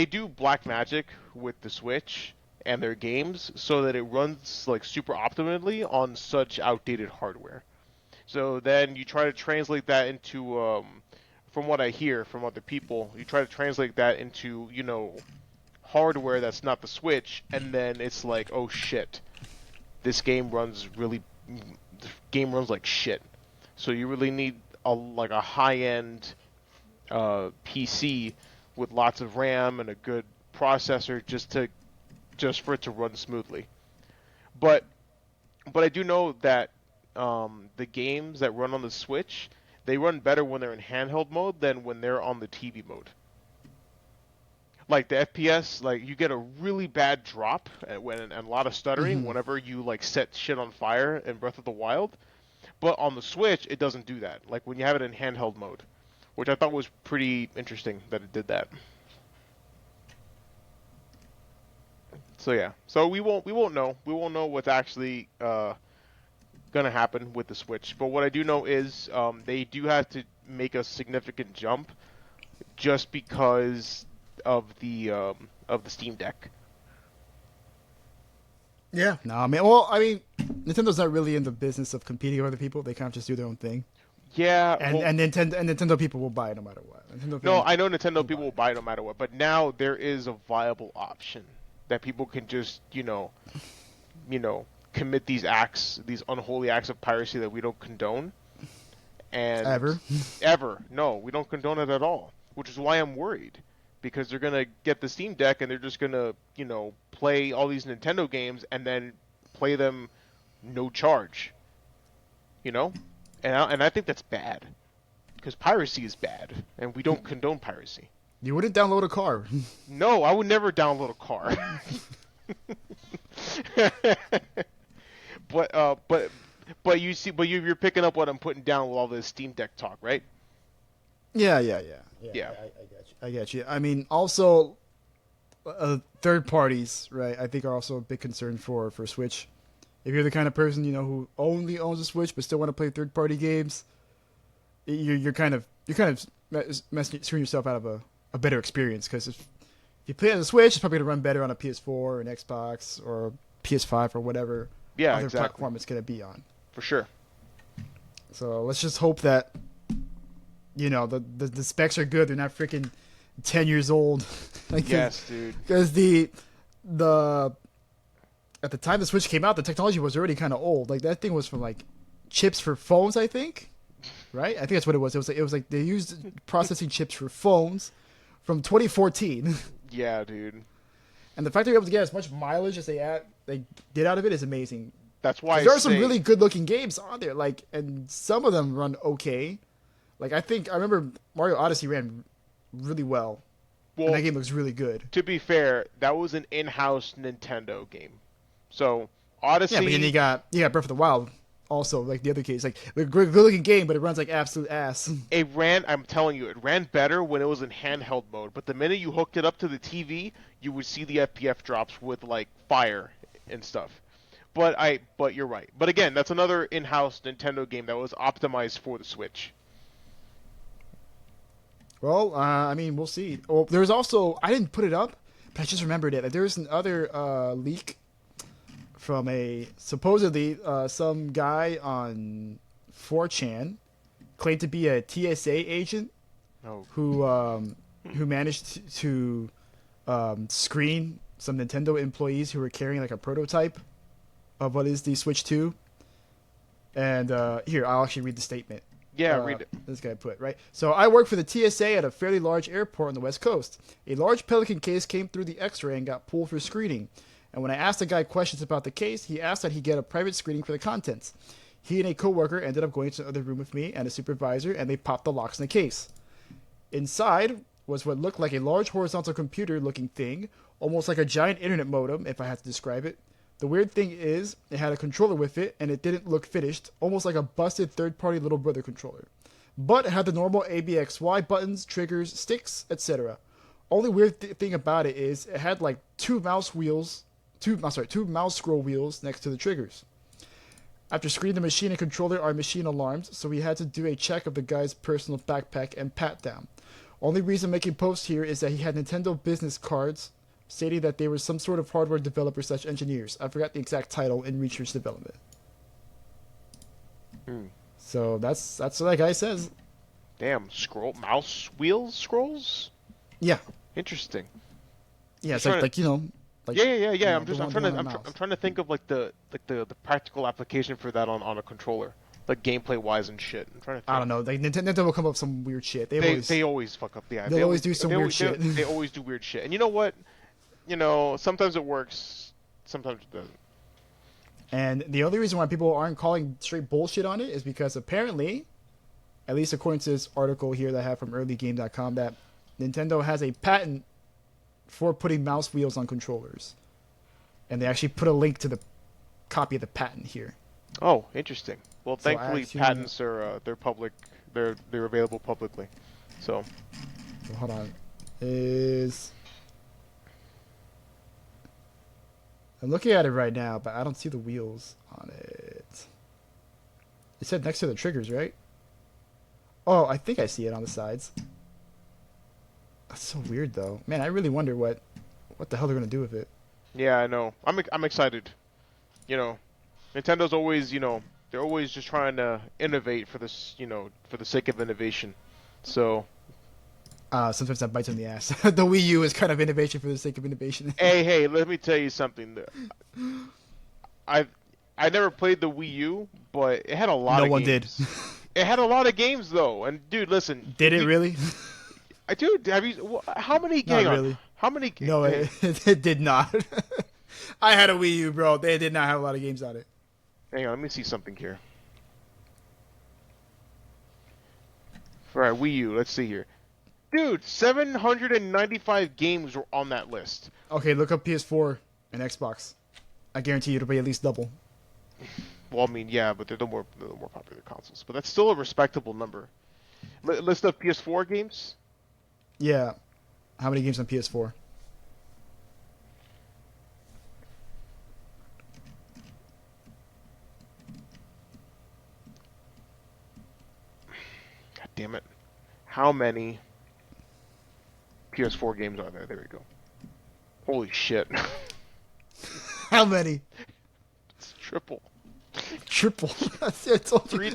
do black magic with the Switch and their games so that it runs like super optimally on such outdated hardware. So then you try to translate that into from what I hear from other people, you try to translate that into hardware that's not the Switch, and then it's like, oh shit, this game runs like shit. So you really need a high end PC with lots of RAM and a good processor just for it to run smoothly. But I do know that the games that run on the Switch they run better when they're in handheld mode than when they're on the TV mode. Like the FPS, like you get a really bad drop and a lot of stuttering Hmm. whenever you like set shit on fire in Breath of the Wild. But on the Switch, it doesn't do that. Like when you have it in handheld mode, which I thought was pretty interesting that it did that. So yeah, so we won't know what's actually gonna happen with the Switch. But what I do know is they do have to make a significant jump just because of the Steam Deck. Yeah. No, I mean, well, I mean, Nintendo's not really in the business of competing with other people. They kind of just do their own thing, Yeah, and well, and Nintendo people will buy it no matter what. Nintendo no, fans I know Nintendo will people buy will it. buy it no matter what, but now there is a viable option that people can just, commit these acts, these unholy acts of piracy that we don't condone, and Ever. ever, no, we don't condone it at all, which is why I'm worried because they're gonna get the Steam Deck and they're just gonna, play all these Nintendo games and then play them no charge, you know, and I think that's bad because piracy is bad, and we don't condone piracy. You wouldn't download a car. No, I would never download a car. but you see, you're picking up what I'm putting down with all this Steam Deck talk, right? Yeah. I get you. I mean, also, third parties, right? I think are also a big concern for Switch. If you're the kind of person who only owns a Switch but still want to play third party games, you're kind of screwing yourself out of a better experience, because if you play on the Switch, it's probably gonna run better on a PS4 or an Xbox or PS5 or whatever other platform it's gonna be on. For sure. So let's just hope that the specs are good. They're not freaking 10 years old. Yes, dude. Because the at the time the Switch came out, the technology was already kind of old. Like, that thing was from like chips for phones, I think. Right? I think that's what it was. It was like they used processing chips for phones from 2014. Yeah, dude. And the fact that they're able to get as much mileage as they did out of it is amazing. That's why there are some really good looking games on there, and some of them run okay. Like, I remember Mario Odyssey ran really well. Well, and that game looks really good. To be fair, that was an in-house Nintendo game. So Odyssey. Yeah, but then you got Breath of the Wild. Also, like the other case, like a good looking game, but it runs like absolute ass. I'm telling you, it ran better when it was in handheld mode. But the minute you hooked it up to the TV, you would see the FPS drops with like fire and stuff. But you're right. But again, that's another in-house Nintendo game that was optimized for the Switch. Well, I mean, we'll see. Oh, there's also, I didn't put it up, but I just remembered it. Like, there's another leak from supposedly some guy on 4chan claimed to be a TSA agent who managed to screen some Nintendo employees who were carrying like a prototype of what is the Switch 2. And here, I'll actually read the statement. Yeah, read it. This guy put, right? So, I work for the TSA at a fairly large airport on the West Coast. A large Pelican case came through the X-ray and got pulled for screening. And when I asked the guy questions about the case, he asked that he get a private screening for the contents. He and a coworker ended up going to the other room with me and a supervisor, and they popped the locks in the case. Inside was what looked like a large horizontal computer-looking thing, almost like a giant internet modem, if I had to describe it. The weird thing is, it had a controller with it, and it didn't look finished, almost like a busted third-party little brother controller. But it had the normal ABXY buttons, triggers, sticks, etc. Only weird thing about it is, it had like two mouse scroll wheels next to the triggers. After screening the machine and controller are machine alarmed, so we had to do a check of the guy's personal backpack and pat down. Only reason making post here is that he had Nintendo business cards stating that they were some sort of hardware developers / engineers. I forgot the exact title in research development. So that's what that guy says. Damn, mouse wheels scrolls? Yeah. Interesting. Yeah, it's like Like, yeah. I'm trying to think of like the practical application for that on a controller, like gameplay wise and shit. I'm trying to think. I don't know. Like, Nintendo will come up with some weird shit. They always fuck up the idea. They always do some weird shit. They always do weird shit. And you know what? Sometimes it works, sometimes it doesn't. And the only reason why people aren't calling straight bullshit on it is because apparently, at least according to this article here that I have from earlygame.com, that Nintendo has a patent for putting mouse wheels on controllers. And they actually put a link to the copy of the patent here. Oh, interesting. Well, So thankfully patents are they're public. They're available publicly. So hold on. I'm looking at it right now, but I don't see the wheels on it. It said next to the triggers, right? Oh, I think I see it on the sides. That's so weird, though. Man, I really wonder what the hell they're gonna do with it. Yeah, I know. I'm excited. Nintendo's always, they're always just trying to innovate for this, for the sake of innovation. So. Sometimes that bites in the ass. The Wii U is kind of innovation for the sake of innovation. Hey, let me tell you something. I never played the Wii U, but it had a lot of games. No one did. It had a lot of games, though. And, dude, listen. Did it really? Dude, have you... How many games? Not really. How many games? No, it did not. I had a Wii U, bro. They did not have a lot of games on it. Hang on, let me see something here. All right, Wii U. Let's see here, dude. 795 games were on that list. Okay, look up PS4 and Xbox. I guarantee you it'll be at least double. Well, I mean, yeah, but they're the more popular consoles. But that's still a respectable number. List of PS4 games. Yeah. How many games on PS4? God damn it! How many PS4 games are there? There we go. Holy shit! How many? It's triple. Triple. It's only-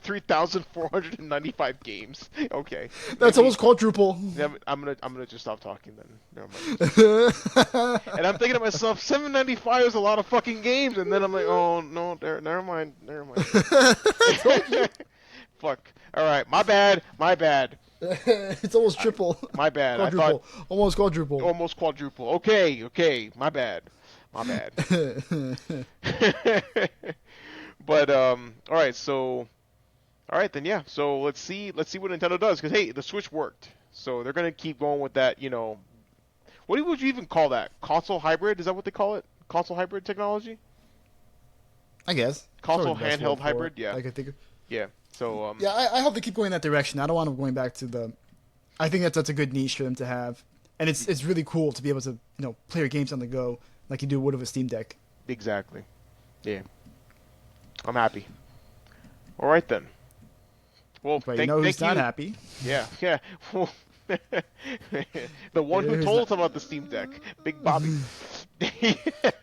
3,495 games. Okay. That's Maybe- almost quadruple. Yeah, I'm gonna just stop talking then. Never mind. And I'm thinking to myself, 795 is a lot of fucking games, and then I'm like, oh no, never mind. Fuck. All right, my bad. It's almost triple. My bad. I Quadruple. thought Almost quadruple. almost quadruple. Okay. My bad. But all right, so all right then, yeah. So let's see what Nintendo does, because hey, the Switch worked, so they're gonna keep going with that. What would you even call that? Console hybrid? Is that what they call it? Console hybrid technology? I guess. Console Probably the best handheld word for hybrid? it Yeah. I could think of. Yeah. So Yeah, I hope they keep going in that direction. I don't want them going back to the. I think that's a good niche for them to have, and it's really cool to be able to play your games on the go like you do would with a Steam Deck. exactly. Yeah. I'm happy. All right then. Well, But thank who's not you. happy? Yeah. Well, the one who Who's told not- us about the Steam Deck, Big Bobby.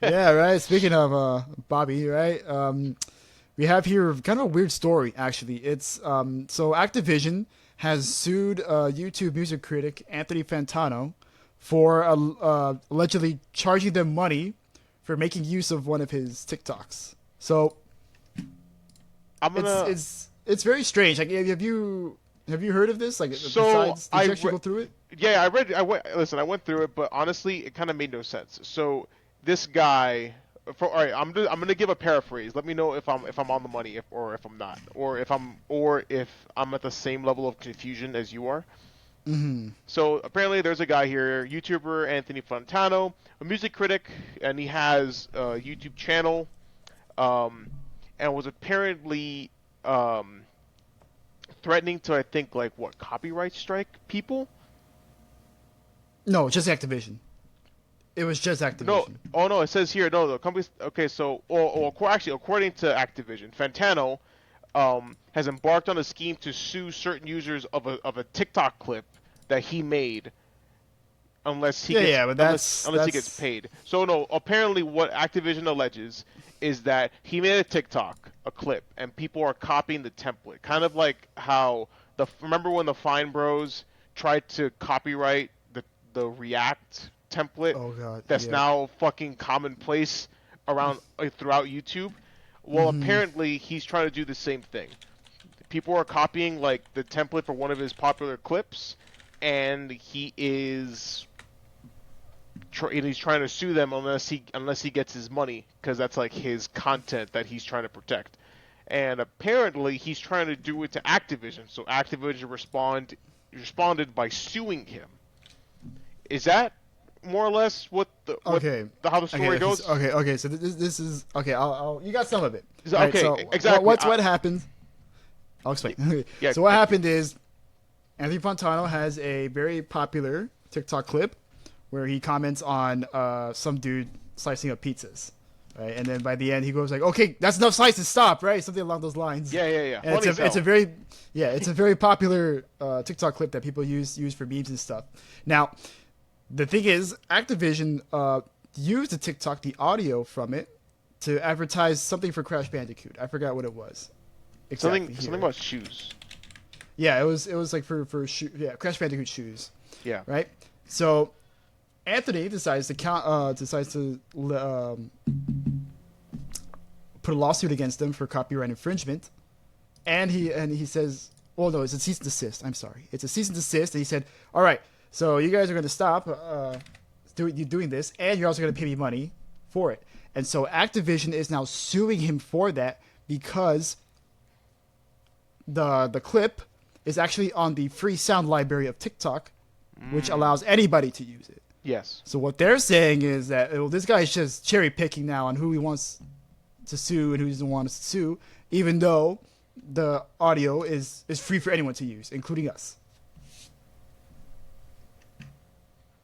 Yeah, right. Speaking of Bobby, right? We have here kind of a weird story. Actually, it's so Activision has sued YouTube music critic Anthony Fantano for allegedly charging them money for making use of one of his TikToks. So I'm gonna. it's very strange. Like, have you heard of this? Like, So, besides, did I you actually re- go through it? Yeah, I read. Listen, I went through it, but honestly, it kind of made no sense. So this guy. All right, I'm gonna give a paraphrase. Let me know if I'm on the money, or if I'm not, or if I'm at the same level of confusion as you are. Mm-hmm. So apparently, there's a guy here, YouTuber Anthony Fantano, a music critic, and he has a YouTube channel, and was apparently threatening to, I think, copyright strike people. No, just Activision. It was just Activision. No, oh no, it says here, no, the company's, okay, so, actually, according to Activision, Fantano has embarked on a scheme to sue certain users of a TikTok clip that he made, unless he gets paid. So no, apparently what Activision alleges is that he made a TikTok, a clip, and people are copying the template, kind of like how remember when the Fine Bros tried to copyright the React template? Oh god. That's yeah. now fucking commonplace around throughout YouTube. Well, apparently he's trying to do the same thing. People are copying the template for one of his popular clips, and he's trying to sue them unless he gets his money, because that's his content that he's trying to protect. And apparently he's trying to do it to Activision, so Activision responded by suing him. Is that more or less how the story goes? Okay. So this is okay. I'll you got some of it. Okay, so exactly. What happened? I'll explain. Yeah. So what happened is Anthony Fontano has a very popular TikTok clip where he comments on some dude slicing up pizzas, right? And then by the end he goes like, "Okay, that's enough slices. Stop!" Right? Something along those lines. Yeah. And it's a very popular TikTok clip that people use for memes and stuff. Now, the thing is, Activision used the TikTok, the audio from it, to advertise something for Crash Bandicoot. I forgot what it was. Exactly something about shoes. Yeah, it was for Crash Bandicoot shoes. Yeah. Right. So Anthony decides to put a lawsuit against them for copyright infringement, and he says, well, no, it's a cease and desist. I'm sorry, it's a cease and desist. And he said, all right, so you guys are going to stop doing this, and you're also going to pay me money for it. And so Activision is now suing him for that, because the clip is actually on the free sound library of TikTok, which allows anybody to use it. Yes. So what they're saying is that this guy's just cherry picking now on who he wants to sue and who doesn't want us to sue, even though the audio is free for anyone to use, including us.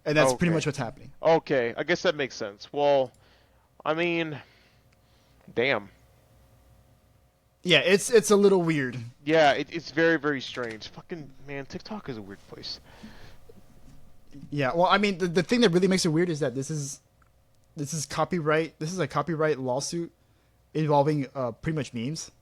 And that's pretty much what's happening. Okay, I guess that makes sense. Well, I mean, damn. Yeah, it's a little weird. Yeah, it's very, very strange. Fucking, man, TikTok is a weird place. Yeah, well, I mean, the thing that really makes it weird is that this is copyright. This is a copyright lawsuit involving pretty much memes.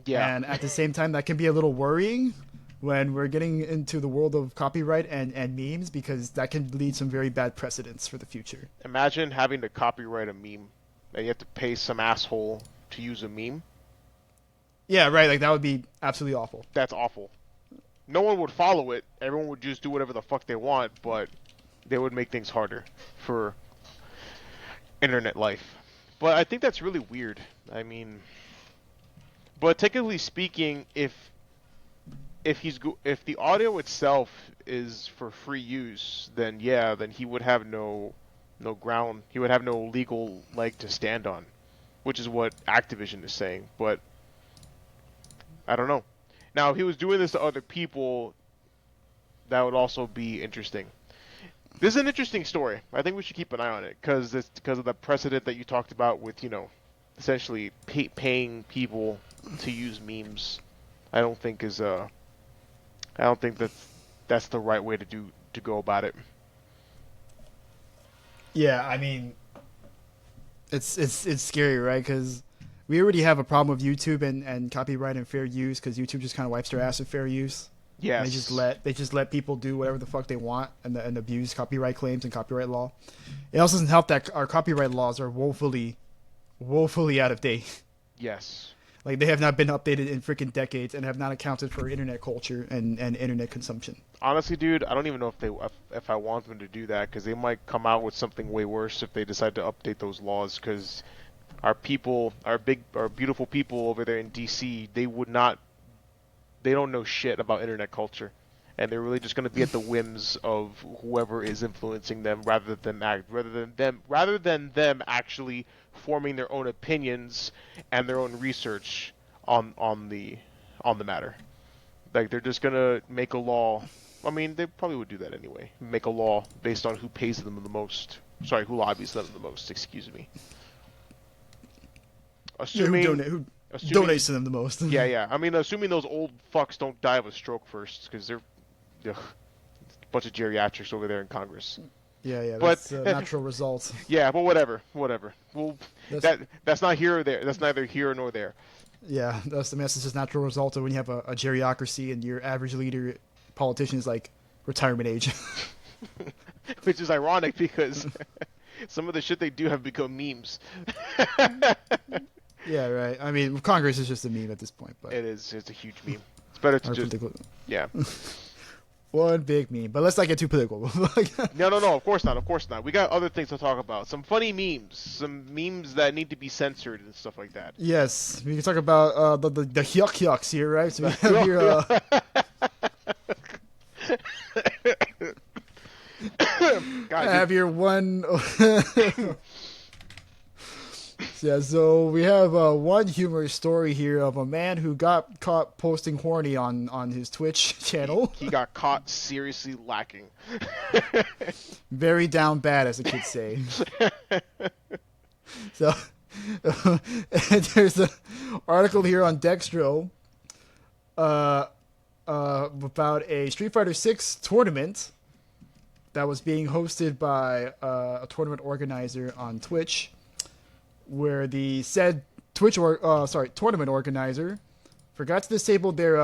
Yeah. And at the same time, that can be a little worrying when we're getting into the world of copyright and memes, because that can lead some very bad precedents for the future. Imagine having to copyright a meme and you have to pay some asshole to use a meme. Yeah, right. Like, that would be absolutely awful. That's awful. No one would follow it. Everyone would just do whatever the fuck they want, but they would make things harder for internet life. But I think that's really weird. I mean, but technically speaking, if the audio itself is for free use, then yeah, then he would have no ground. He would have no legal leg to stand on, which is what Activision is saying. But I don't know. Now, if he was doing this to other people, that would also be interesting. This is an interesting story. I think we should keep an eye on it because of the precedent that you talked about with, essentially paying people to use memes. I don't think that's the right way to go about it. Yeah, I mean, it's scary, right? Because we already have a problem with YouTube and copyright and fair use, because YouTube just kind of wipes their ass with fair use. Yes. And they just let people do whatever the fuck they want and abuse copyright claims and copyright law. It also doesn't help that our copyright laws are woefully out of date. Yes. Like, they have not been updated in freaking decades and have not accounted for internet culture and internet consumption. Honestly, dude, I don't even know if I want them to do that, because they might come out with something way worse if they decide to update those laws. Because our beautiful people over there in DC, they don't know shit about internet culture, and they're really just going to be at the whims of whoever is influencing them, rather than them actually forming their own opinions and their own research on the matter. Like, they're just going to make a law. I mean, they probably would do that anyway. Make a law based on who pays them the most. Sorry, who lobbies them the most. Excuse me. Assuming Who donates to them the most. Yeah. I mean, assuming those old fucks don't die of a stroke first, because they're a bunch of geriatrics over there in Congress. Yeah, but, that's natural results. Yeah, but whatever. Well, that's not here or there. That's neither here nor there. Yeah, that's the message. Is natural result of when you have a geriocracy and your average leader politician is like retirement age. Which is ironic, because some of the shit they do have become memes. Yeah, right. I mean, Congress is just a meme at this point, but it is. It's a huge meme. It's better to just yeah. One big meme, but let's not get too political. No, of course not. We got other things to talk about. Some funny memes, some memes that need to be censored and stuff like that. Yes, we can talk about the yucks here, right? So we have here. God, I have here one. Yeah, so we have one humorous story here of a man who got caught posting horny on his Twitch channel. He got caught seriously lacking. Very down bad, as the kids say. So there's an article here on Dextro about a Street Fighter 6 tournament that was being hosted by a tournament organizer on Twitch, where the said tournament organizer forgot to disable their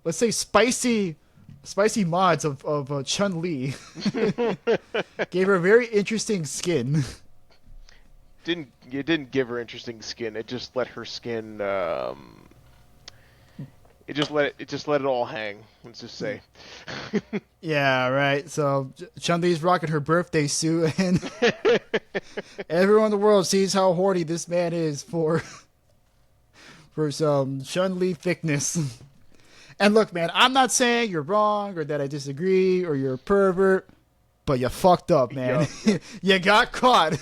let's say spicy mods of Chun-Li. Gave her a very interesting skin. It didn't give her interesting skin. It just let her skin it just let it all hang. Let's just say. Yeah, right. So Chun-Li's rocking her birthday suit, and everyone in the world sees how horny this man is for some Chun-Li thickness. And look, man, I'm not saying you're wrong or that I disagree or you're a pervert, but you fucked up, man. Yup. You got caught.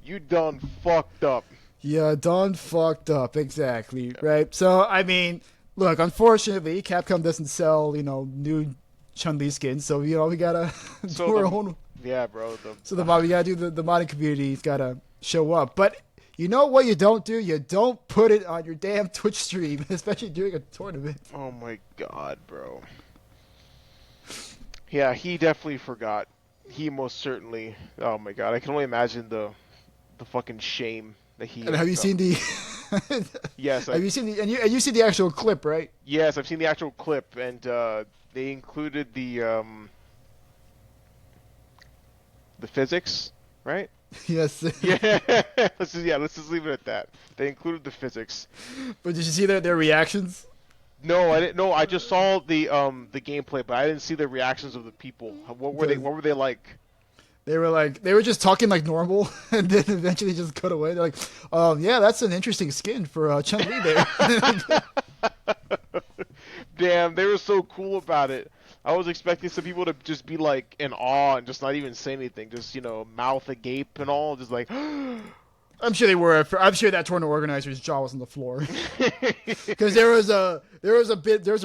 You done fucked up. You done fucked up, exactly, right? So, I mean, look, unfortunately, Capcom doesn't sell, new Chun-Li skins, so, we gotta So do our the- own. Yeah, bro. So we gotta do the modding community's gotta show up. But you know what you don't do? You don't put it on your damn Twitch stream, especially during a tournament. Oh my god, bro. Yeah, he definitely forgot. He most certainly. Oh my god, I can only imagine the fucking shame that he. And have you seen the? Yes. Have you seen the? And you see the actual clip, right? Yes, I've seen the actual clip, and they included the physics, right? Yes. Yeah. Let's just leave it at that. They included the physics. But did you see their reactions? No, I didn't. No, I just saw the gameplay, but I didn't see the reactions of the people. What were they? What were they like? They were just talking like normal, and then eventually just cut away. They're like, yeah, that's an interesting skin for Chun-Li there. Damn, they were so cool about it. I was expecting some people to just be like in awe and just not even say anything, just mouth agape and all, just like. I'm sure they were. I'm sure that tournament organizer's jaw was on the floor because there was a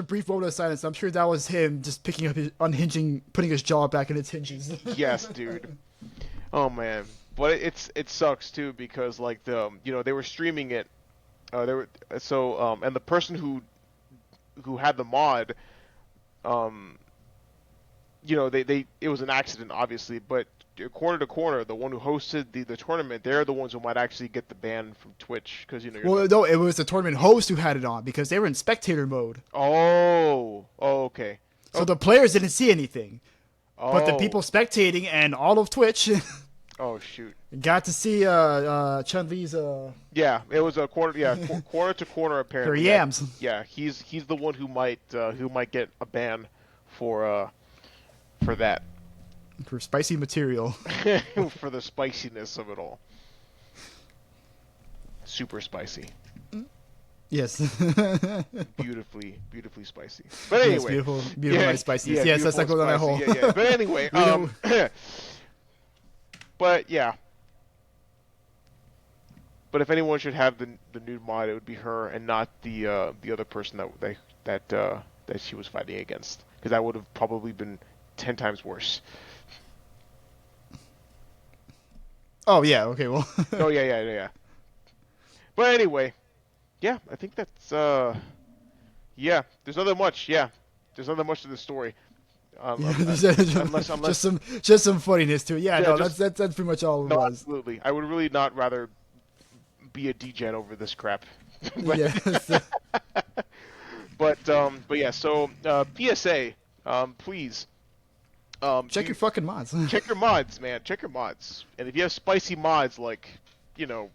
brief moment of silence. I'm sure that was him just picking up unhinging, putting his jaw back in its hinges. Yes, dude. Oh man, but it sucks too because like they were streaming it. And the person who had the mod, it was an accident obviously, but corner to corner, the one who hosted the tournament, they're the ones who might actually get the ban from Twitch because no, it was the tournament host who had it on because they were in spectator mode. Oh, okay. So the players didn't see anything, but the Oh. people spectating and all of Twitch Oh shoot. got to see Chun-Li's Yeah, it was a corner. Yeah, corner to corner apparently. her yams. Yeah, he's the one who might get a ban for that. For spicy material. For the spiciness of it all. Super spicy. Yes. Beautifully spicy. But anyway. Yes, beautiful, Yeah, nice spiciness. yeah, Yes, let's not go beautiful down that hole. spicy, yeah. But anyway, but yeah. But if anyone should have the nude mod, it would be her and not the other person that she was fighting against, because that would have probably been 10 times worse. Oh yeah. Okay. Well. Oh yeah. But anyway, yeah, I think that's yeah. There's nothing much. Yeah, there's nothing much to the story. Unless just some funniness to it. Yeah. Yeah, No. just- That's pretty much all it No, was. absolutely. I would really not rather be a degen over this crap. But, Yes. but yeah. So PSA, please. Check your fucking mods. Check your mods, man. Check your mods. And if you have spicy mods, like, for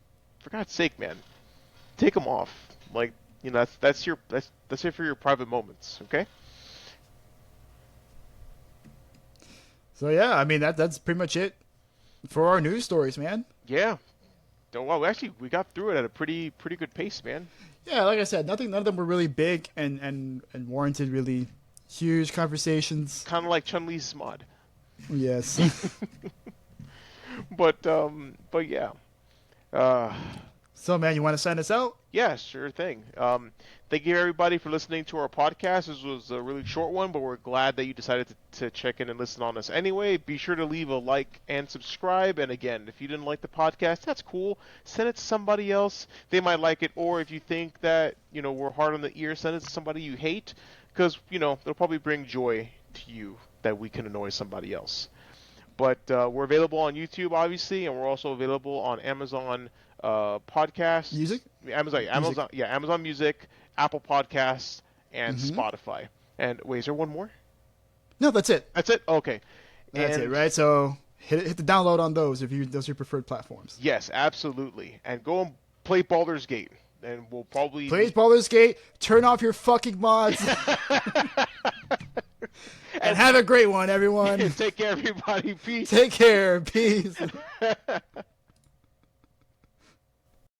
God's sake, man, take them off. Like, that's it for your private moments, okay? So yeah, I mean that's pretty much it for our news stories, man. Yeah. Well, actually, we got through it at a pretty good pace, man. Yeah, like I said, none of them were really big and warranted really huge conversations. Kind of like Chun-Li's mod. Yes. But yeah. So man, you want to sign us out? Yeah, sure thing. Thank you everybody for listening to our podcast. This was a really short one, but we're glad that you decided to check in and listen on us anyway. Be sure to leave a like and subscribe. And again, if you didn't like the podcast, that's cool. Send it to somebody else. They might like it. Or if you think that, we're hard on the ear, send it to somebody you hate. Because, it'll probably bring joy to you that we can annoy somebody else. But we're available on YouTube, obviously, and we're also available on Amazon Podcasts. Music? Amazon Music, Apple Podcasts, and Spotify. And wait, is there one more? No, that's it. That's it? Okay. That's it, right? So hit the download on those if those are your preferred platforms. Yes, absolutely. And go and play Baldur's Gate. And we'll probably... Play Baldur's Gate, turn off your fucking mods, and have a great one, everyone. Take care, everybody. Peace. Take care. Peace.